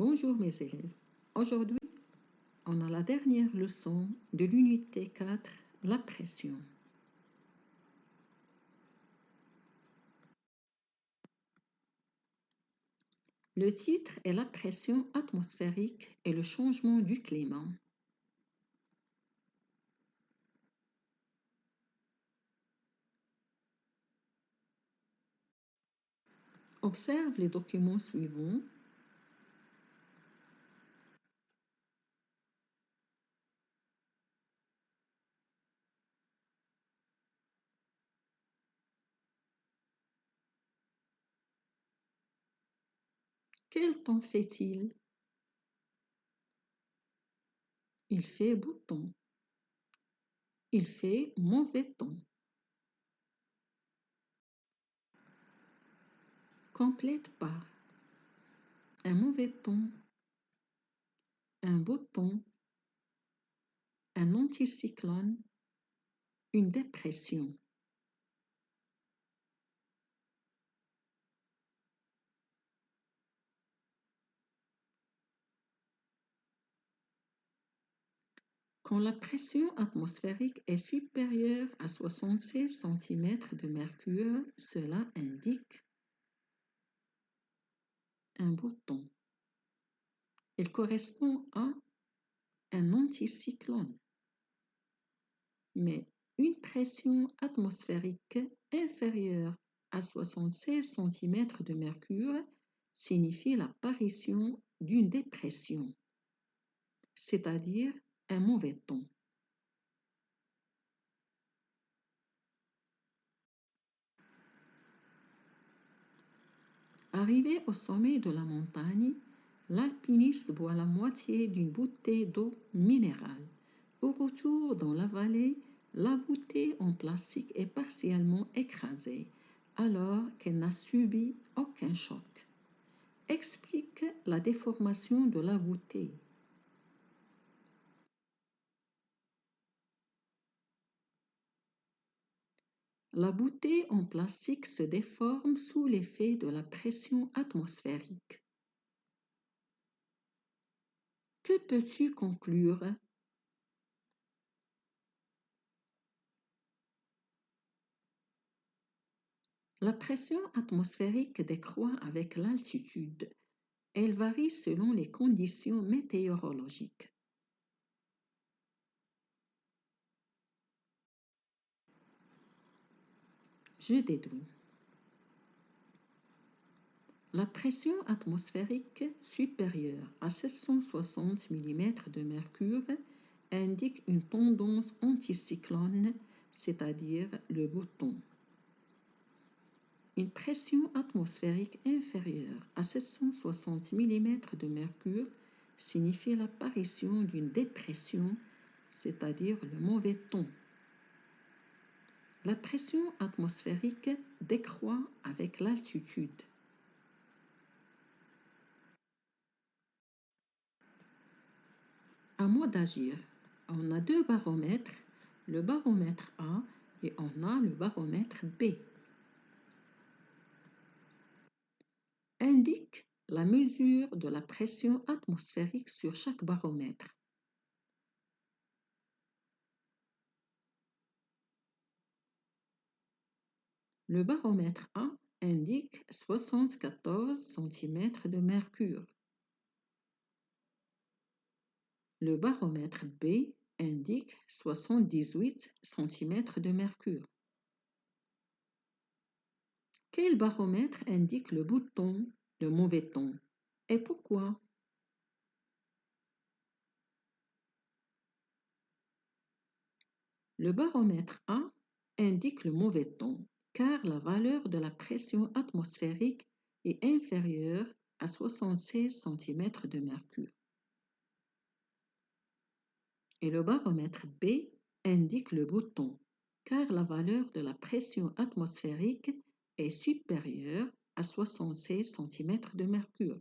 Bonjour mes élèves. Aujourd'hui, on a la dernière leçon de l'unité 4, la pression. Le titre est la pression atmosphérique et le changement du climat. Observe les documents suivants. Quel temps fait-il? Il fait beau temps. Il fait mauvais temps. Complète par un mauvais temps, un beau temps, un anticyclone, une dépression. Quand la pression atmosphérique est supérieure à 76 cm de mercure, cela indique un beau temps. Il correspond à un anticyclone. Mais une pression atmosphérique inférieure à 76 cm de mercure signifie l'apparition d'une dépression, c'est-à-dire un mauvais temps. Arrivé au sommet de la montagne, l'alpiniste boit la moitié d'une bouteille d'eau minérale. Au retour dans la vallée, la bouteille en plastique est partiellement écrasée, alors qu'elle n'a subi aucun choc. Explique la déformation de la bouteille. La bouteille en plastique se déforme sous l'effet de la pression atmosphérique. Que peux-tu conclure? La pression atmosphérique décroît avec l'altitude. Elle varie selon les conditions météorologiques. Je déduis. La pression atmosphérique supérieure à 760 mm de mercure indique une tendance anticyclone, c'est-à-dire le beau temps. Une pression atmosphérique inférieure à 760 mm de mercure signifie l'apparition d'une dépression, c'est-à-dire le mauvais temps. La pression atmosphérique décroît avec l'altitude. À moi d'agir. On a deux baromètres, le baromètre A et on a le baromètre B. Indique la mesure de la pression atmosphérique sur chaque baromètre. Le baromètre A indique 74 cm de mercure. Le baromètre B indique 78 cm de mercure. Quel baromètre indique le beau temps, le mauvais temps? Et pourquoi? Le baromètre A indique le mauvais temps, car la valeur de la pression atmosphérique est inférieure à 76 cm de mercure. Et le baromètre B indique le beau temps, car la valeur de la pression atmosphérique est supérieure à 76 cm de mercure.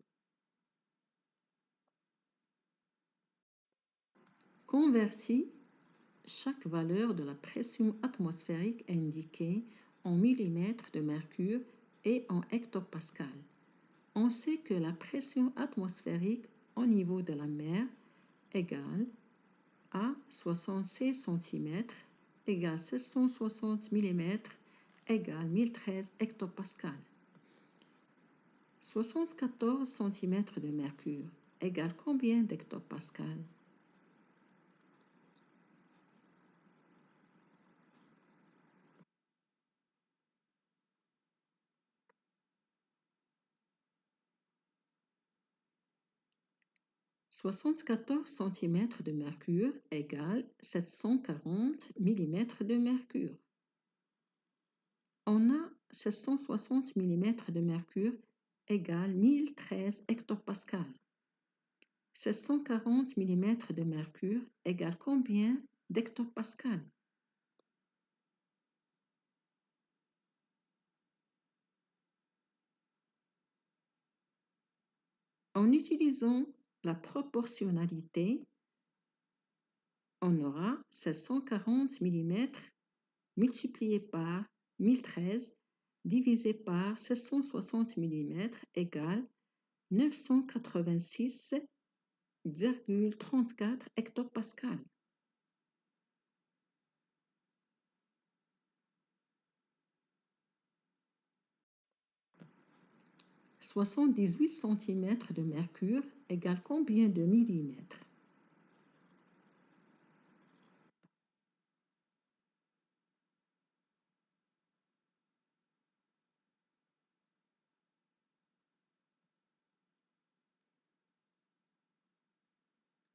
Convertis chaque valeur de la pression atmosphérique indiquée en millimètres de mercure et en hectopascal. On sait que la pression atmosphérique au niveau de la mer égale à 76 cm égale 760 mm égale 1013 hectopascales. 74 cm de mercure égale combien d'hectopascales? « 74 cm de mercure égale 740 mm de mercure. On a 760 mm de mercure égale 1013 hectopascales. 740 mm de mercure égale combien d'hectopascales? En utilisant la proportionnalité, on aura 740 mm multiplié par 1013 divisé par 760 mm égale 986,34 hectopascales. « 78 cm de mercure égale combien de millimètres?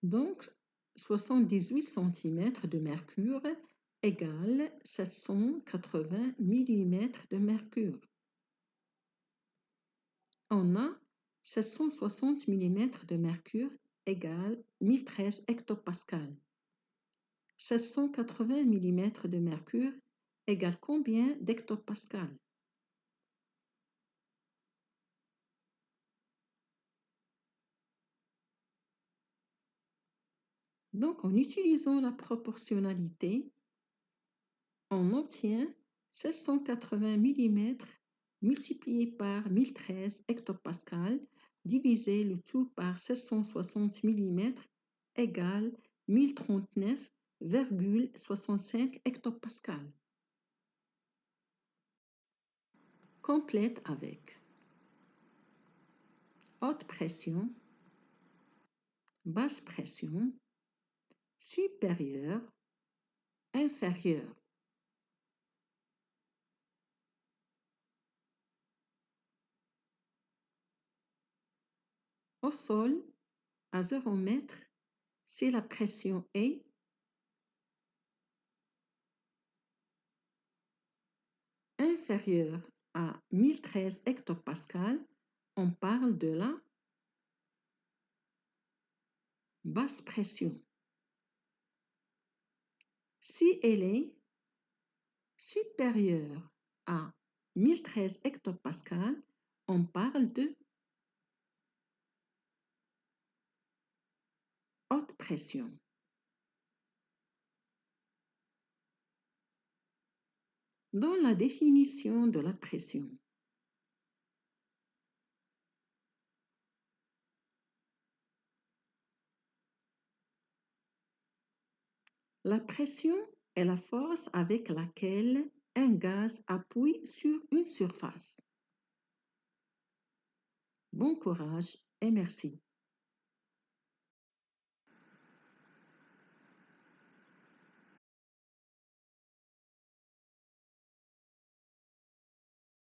Donc, 78 cm de mercure égale 780 mm de mercure. On a 760 mm de mercure égale 1013 hectopascales. 780 mm de mercure égale combien d'hectopascales? Donc, en utilisant la proportionnalité, on obtient 780 mm multiplié par 1013 hectopascales divisé le tout par 760 mm égale 1039,65 hectopascales. Complète avec haute pression, basse pression, supérieure, inférieure. Au sol, à 0 mètre, si la pression est inférieure à 1013 hectopascales, on parle de la basse pression. Si elle est supérieure à 1013 hectopascales, on parle de haute pression. Dans la définition de la pression, la pression est la force avec laquelle un gaz appuie sur une surface. Bon courage et merci.